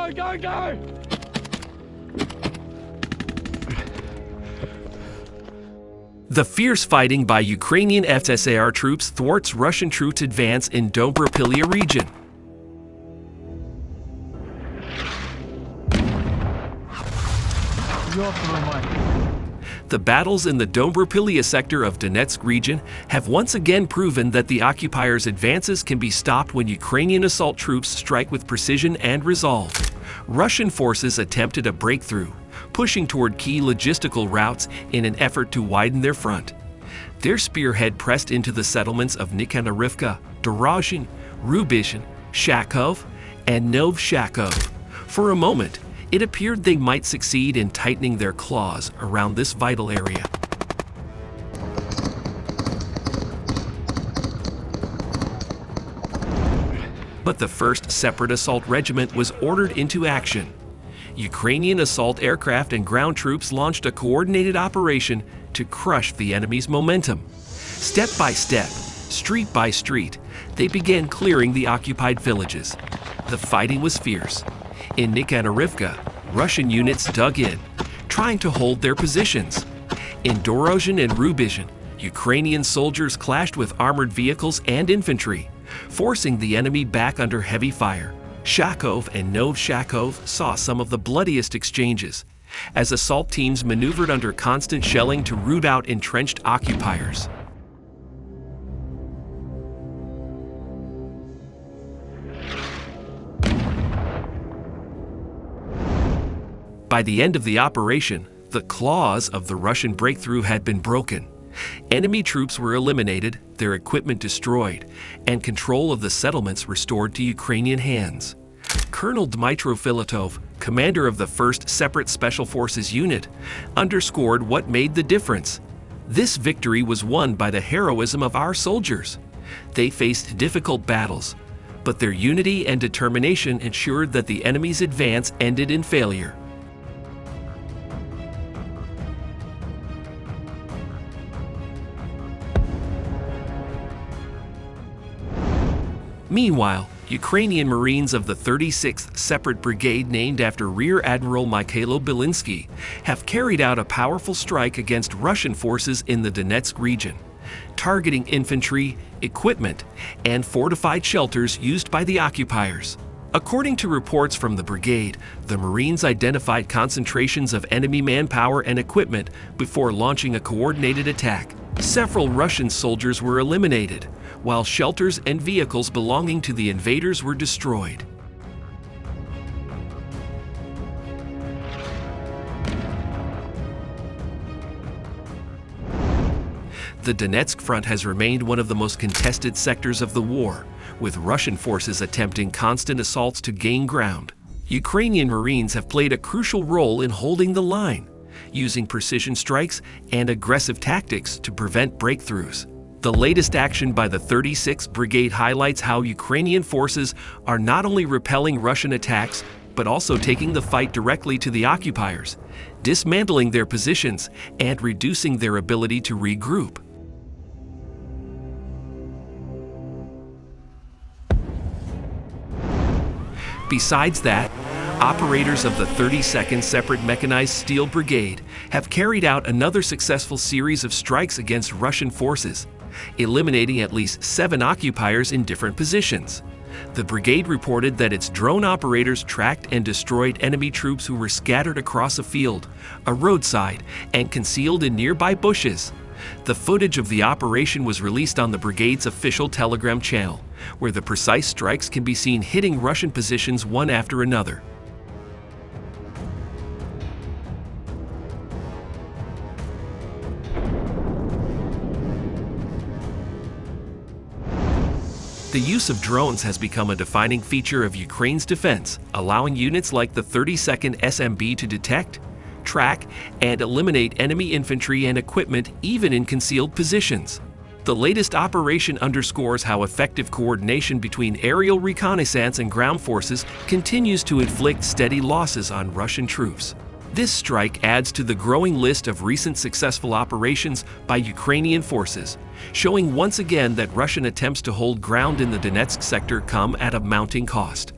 Go, go, go! The fierce fighting by Ukrainian FSAR troops thwarts Russian troops' advance in Dobropillia region. The battles in the Dobropillia sector of Donetsk region have once again proven that the occupiers' advances can be stopped when Ukrainian assault troops strike with precision and resolve. Russian forces attempted a breakthrough, pushing toward key logistical routes in an effort to widen their front. Their spearhead pressed into the settlements of Nikanorivka, Dorozhne, Rubizhne, Shakhove, and Nove Shakhove. For a moment, it appeared they might succeed in tightening their claws around this vital area. But the 1st Separate Assault Regiment was ordered into action. Ukrainian assault aircraft and ground troops launched a coordinated operation to crush the enemy's momentum. Step by step, street by street, they began clearing the occupied villages. The fighting was fierce. In Nikanorivka, Russian units dug in, trying to hold their positions. In Dorozhne and Rubizhne, Ukrainian soldiers clashed with armored vehicles and infantry, forcing the enemy back under heavy fire. Shakhove and Nove Shakhove saw some of the bloodiest exchanges, as assault teams maneuvered under constant shelling to root out entrenched occupiers. By the end of the operation, the claws of the Russian breakthrough had been broken. Enemy troops were eliminated, their equipment destroyed, and control of the settlements restored to Ukrainian hands. Colonel Dmytro Filatov, commander of the 1st Separate Special Forces Unit, underscored what made the difference. This victory was won by the heroism of our soldiers. They faced difficult battles, but their unity and determination ensured that the enemy's advance ended in failure. Meanwhile, Ukrainian Marines of the 36th Separate Brigade, named after Rear Admiral Mikhailo Belinsky, have carried out a powerful strike against Russian forces in the Donetsk region, targeting infantry, equipment, and fortified shelters used by the occupiers. According to reports from the brigade, the Marines identified concentrations of enemy manpower and equipment before launching a coordinated attack. Several Russian soldiers were eliminated, while shelters and vehicles belonging to the invaders were destroyed. The Donetsk front has remained one of the most contested sectors of the war, with Russian forces attempting constant assaults to gain ground. Ukrainian Marines have played a crucial role in holding the line, using precision strikes and aggressive tactics to prevent breakthroughs. The latest action by the 36th Brigade highlights how Ukrainian forces are not only repelling Russian attacks, but also taking the fight directly to the occupiers, dismantling their positions and reducing their ability to regroup. Besides that, operators of the 32nd Separate Mechanized Steel Brigade have carried out another successful series of strikes against Russian forces, eliminating at least 7 occupiers in different positions. The brigade reported that its drone operators tracked and destroyed enemy troops who were scattered across a field, a roadside, and concealed in nearby bushes. The footage of the operation was released on the brigade's official Telegram channel, where the precise strikes can be seen hitting Russian positions one after another. The use of drones has become a defining feature of Ukraine's defense, allowing units like the 32nd SMB to detect, track, and eliminate enemy infantry and equipment even in concealed positions. The latest operation underscores how effective coordination between aerial reconnaissance and ground forces continues to inflict steady losses on Russian troops. This strike adds to the growing list of recent successful operations by Ukrainian forces, showing once again that Russian attempts to hold ground in the Donetsk sector come at a mounting cost.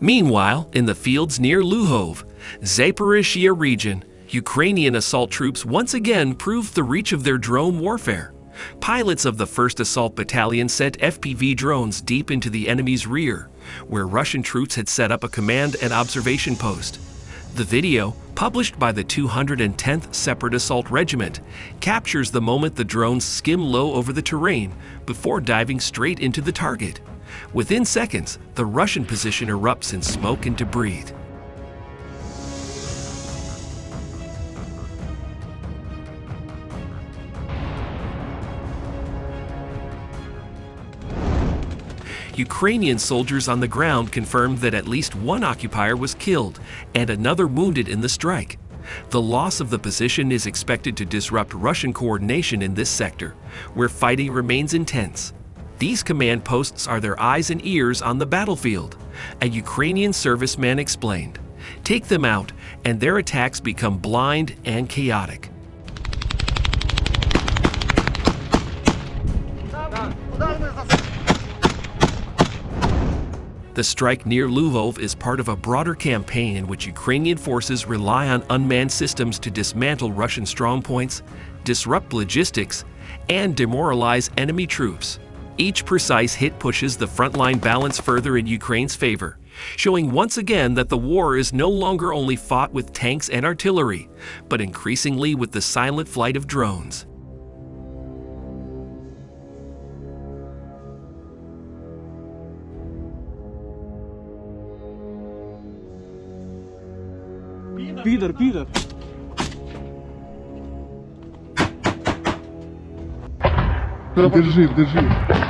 Meanwhile, in the fields near Luhov, Zaporizhia region, Ukrainian assault troops once again proved the reach of their drone warfare. Pilots of the 1st Assault Battalion sent FPV drones deep into the enemy's rear, where Russian troops had set up a command and observation post. The video, published by the 210th Separate Assault Regiment, captures the moment the drones skim low over the terrain before diving straight into the target. Within seconds, the Russian position erupts in smoke and debris. Ukrainian soldiers on the ground confirmed that at least one occupier was killed and another wounded in the strike. The loss of the position is expected to disrupt Russian coordination in this sector, where fighting remains intense. These command posts are their eyes and ears on the battlefield, a Ukrainian serviceman explained. Take them out, and their attacks become blind and chaotic. The strike near Luhov is part of a broader campaign in which Ukrainian forces rely on unmanned systems to dismantle Russian strongpoints, disrupt logistics, and demoralize enemy troops. Each precise hit pushes the frontline balance further in Ukraine's favor, showing once again that the war is no longer only fought with tanks and artillery, but increasingly with the silent flight of drones. Пидор, пидор. Держи, держи.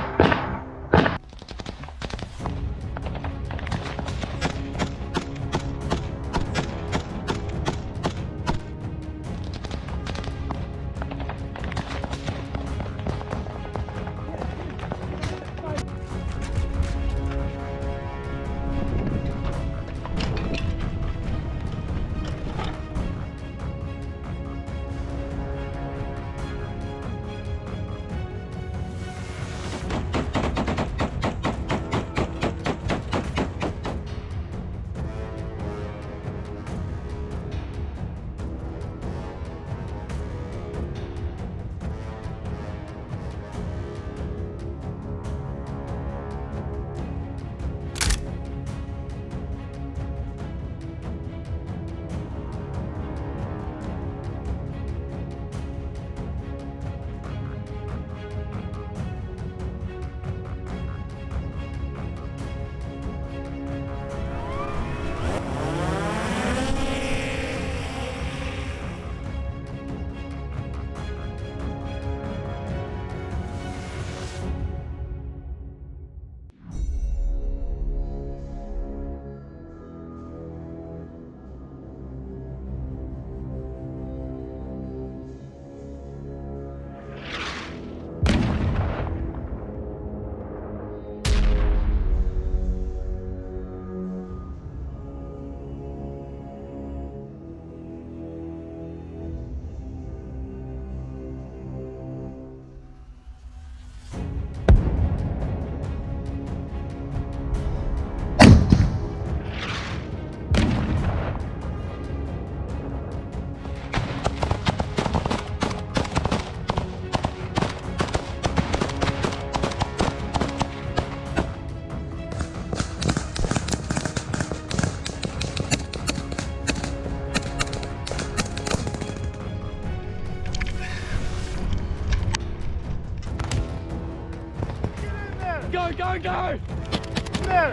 Go, go, go!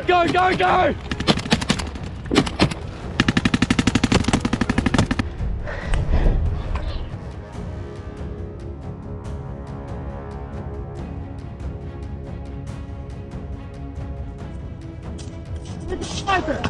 Go, go, go! Sniper!